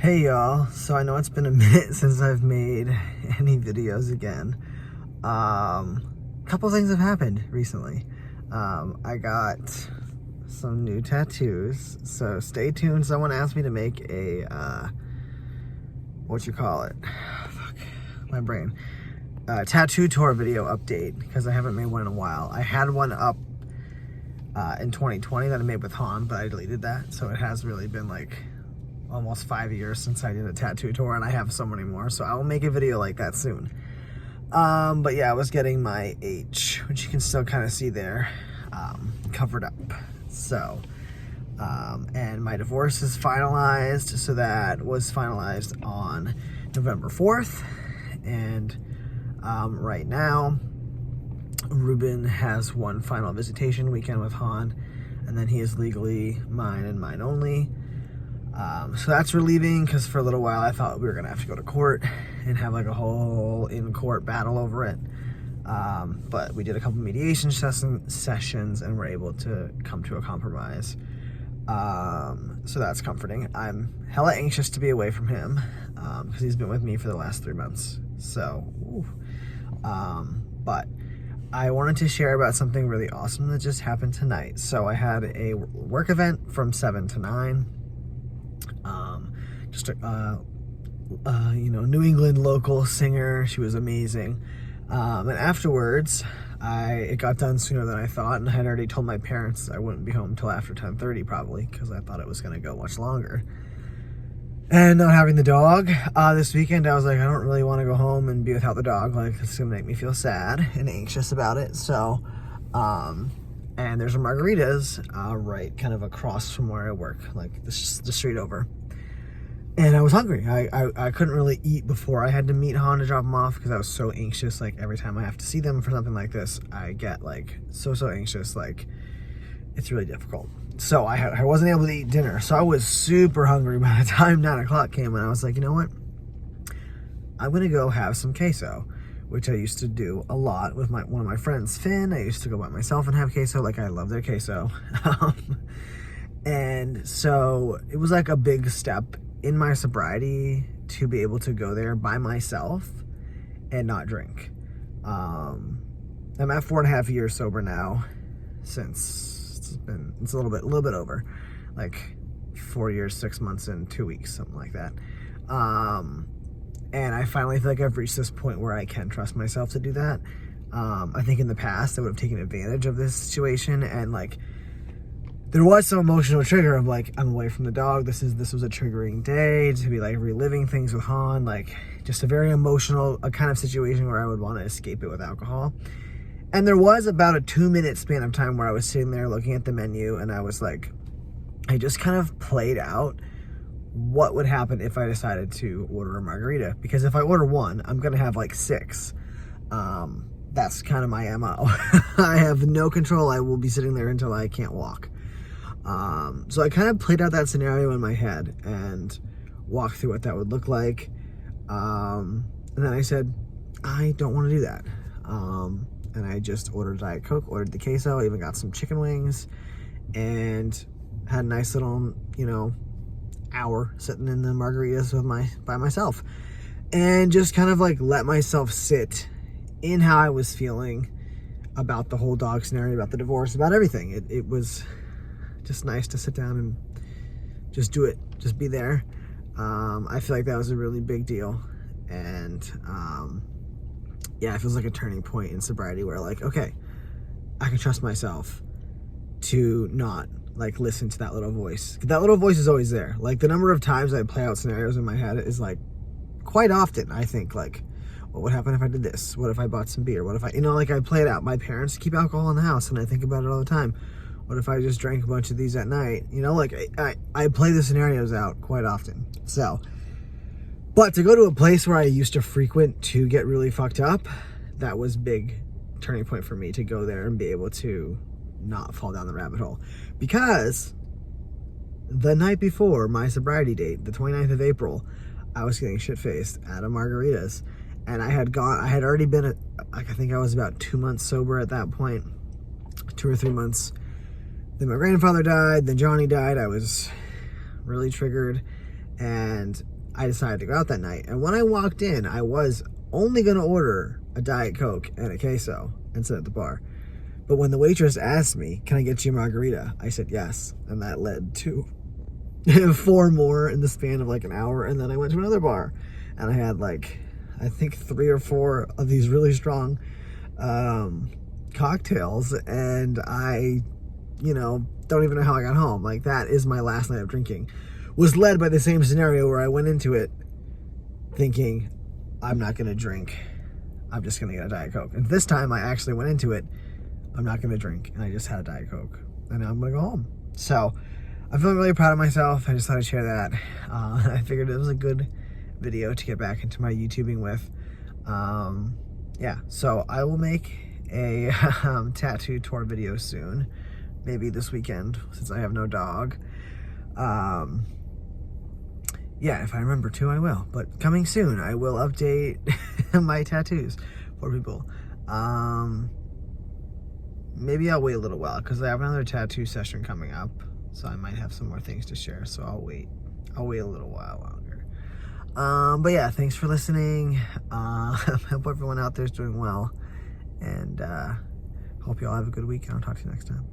Hey y'all, so I know it's been a minute since I've made any videos again. Couple things have happened recently. I got some new tattoos, so stay tuned. Someone asked me to make a, fuck, my brain. Tattoo tour video update, because I haven't made one in a while. I had one up in 2020 that I made with Han, but I deleted that, so it has really been like almost 5 years since I did a tattoo tour, and I have so many more, so I will make a video like that soon. But yeah, I was getting my H, which you can still kind of see there, covered up. So, and my divorce is finalized, so that was finalized on November 4th, and right now, Ruben has one final visitation weekend with Han, and then he is legally mine and mine only. So that's relieving, because for a little while I thought we were gonna have to go to court and have like a whole in-court battle over it. But we did a couple mediation sessions and were able to come to a compromise. So that's comforting. I'm hella anxious to be away from him, because he's been with me for the last 3 months. So, but I wanted to share about something really awesome that just happened tonight. So I had a work event from 7 to 9. Just a New England local singer. She was amazing. And afterwards, it got done sooner than I thought, and I had already told my parents I wouldn't be home until after 10:30 probably, because I thought it was going to go much longer. And not having the dog this weekend, I was like, I don't really want to go home and be without the dog. Like, it's going to make me feel sad and anxious about it. So, and there's a Margaritas right kind of across from where I work, like the street over. And I was hungry. I couldn't really eat before I had to meet Han to drop him off, because I was so anxious. Like, every time I have to see them for something like this, I get like so anxious. Like, it's really difficult. So I wasn't able to eat dinner. So I was super hungry by the time 9 o'clock came, and I was like, you know what? I'm gonna go have some queso, which I used to do a lot with one of my friends, Finn. I used to go by myself and have queso. Like, I love their queso. And so it was like a big step in my sobriety to be able to go there by myself and not drink. I'm at 4.5 years sober now, since it's a little bit over, like 4 years, 6 months, and 2 weeks, something like that. And I finally feel like I've reached this point where I can trust myself to do that. I think in the past I would have taken advantage of this situation, and like, there was some emotional trigger of like, I'm away from the dog. This was a triggering day to be like reliving things with Han, like just a very emotional kind of situation where I would want to escape it with alcohol. And there was about a 2-minute span of time where I was sitting there looking at the menu, and I was like, I just kind of played out what would happen if I decided to order a margarita. Because if I order one, I'm going to have like 6. That's kind of my MO. I have no control. I will be sitting there until I can't walk. So I kind of played out that scenario in my head and walked through what that would look like. And then I said, I don't want to do that. And I just ordered Diet Coke, ordered the queso, even got some chicken wings, and had a nice little, hour sitting in the margaritas by myself. And just kind of like let myself sit in how I was feeling about the whole dog scenario, about the divorce, about everything. It was just nice to sit down and just do it, just be there. I feel like that was a really big deal. And yeah, it feels like a turning point in sobriety where like, okay, I can trust myself to not like listen to that little voice. That little voice is always there. Like, the number of times I play out scenarios in my head is like quite often. I think like, what would happen if I did this? What if I bought some beer? What if I, like, I play it out. My parents keep alcohol in the house, and I think about it all the time. What if I just drank a bunch of these at night? Like, I play the scenarios out quite often. So, but to go to a place where I used to frequent to get really fucked up, that was big turning point for me, to go there and be able to not fall down the rabbit hole. Because the night before my sobriety date, the 29th of April, I was getting shit-faced at a Margaritas. And I had already been, I think I was about 2 months sober at that point, 2 or 3 months. Then my grandfather died, then Johnny died. I was really triggered, and I decided to go out that night. And when I walked in, I was only going to order a Diet Coke and a queso and sit at the bar. But when the waitress asked me, can I get you a margarita? I said yes. And that led to 4 more in the span of like an hour. And then I went to another bar and I had like, I think 3 or 4 of these really strong cocktails. And I, don't even know how I got home. Like, that is my last night of drinking. Was led by the same scenario where I went into it thinking, I'm not going to drink. I'm just going to get a Diet Coke. And this time I actually went into it, I'm not going to drink. And I just had a Diet Coke. And now I'm going to go home. So I'm feeling really proud of myself. I just thought I'd share that. I figured it was a good video to get back into my YouTubing with. Yeah, so I will make a tattoo tour video soon. Maybe this weekend, since I have no dog. Yeah, if I remember to, I will. But coming soon, I will update my tattoos for people. Maybe I'll wait a little while because I have another tattoo session coming up. So I might have some more things to share. So I'll wait. I'll wait a little while longer. But yeah, thanks for listening. I hope everyone out there is doing well. And hope you all have a good week. I'll talk to you next time.